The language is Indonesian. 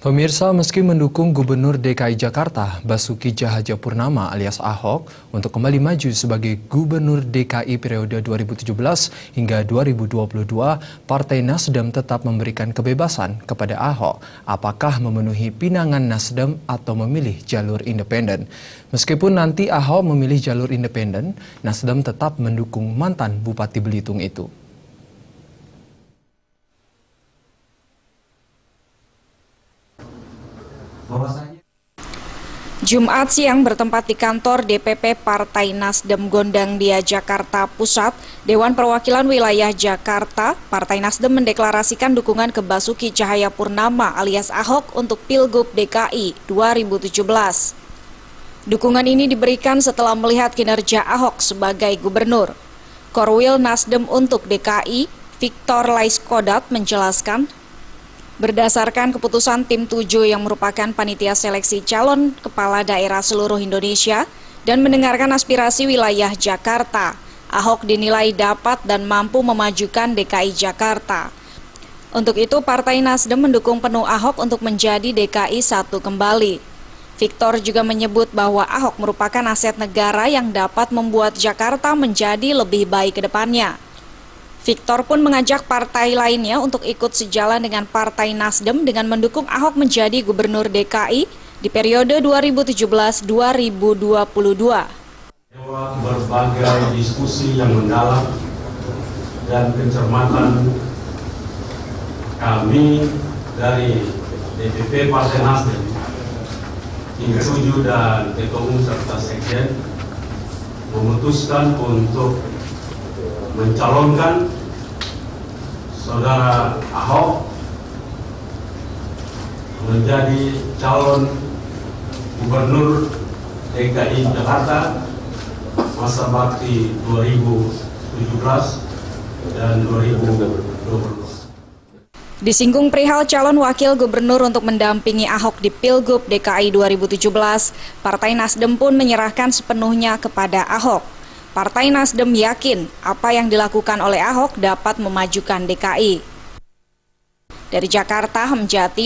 Pemirsa, meski mendukung Gubernur DKI Jakarta Basuki Cahayapurnama alias Ahok untuk kembali maju sebagai Gubernur DKI periode 2017 hingga 2022, Partai Nasdem tetap memberikan kebebasan kepada Ahok apakah memenuhi pinangan Nasdem atau memilih jalur independen. Meskipun nanti Ahok memilih jalur independen, Nasdem tetap mendukung mantan Bupati Belitung itu. Jumat siang bertempat di kantor DPP Partai Nasdem Gondangdia Jakarta Pusat, Dewan Perwakilan Wilayah Jakarta, Partai Nasdem mendeklarasikan dukungan ke Basuki Cahayapurnama alias Ahok untuk Pilgub DKI 2017. Dukungan ini diberikan setelah melihat kinerja Ahok sebagai gubernur. Korwil Nasdem untuk DKI, Victor Laiskodat menjelaskan, berdasarkan keputusan Tim 7 yang merupakan panitia seleksi calon kepala daerah seluruh Indonesia dan mendengarkan aspirasi wilayah Jakarta, Ahok dinilai dapat dan mampu memajukan DKI Jakarta. Untuk itu, Partai Nasdem mendukung penuh Ahok untuk menjadi DKI 1 kembali. Victor juga menyebut bahwa Ahok merupakan aset negara yang dapat membuat Jakarta menjadi lebih baik ke depannya. Victor pun mengajak partai lainnya untuk ikut sejalan dengan Partai Nasdem dengan mendukung Ahok menjadi Gubernur DKI di periode 2017-2022. Lewat berbagai diskusi yang mendalam dan pencermatan kami dari DPP Partai Nasdem, Tim 7 dan Ketua Umum serta Sekjen memutuskan untuk mencalonkan Saudara Ahok menjadi calon Gubernur DKI Jakarta masa bakti 2017 dan 2022. Disinggung perihal calon wakil gubernur untuk mendampingi Ahok di Pilgub DKI 2017, Partai Nasdem pun menyerahkan sepenuhnya kepada Ahok. Partai Nasdem yakin apa yang dilakukan oleh Ahok dapat memajukan DKI. Dari Jakarta, Hamjati.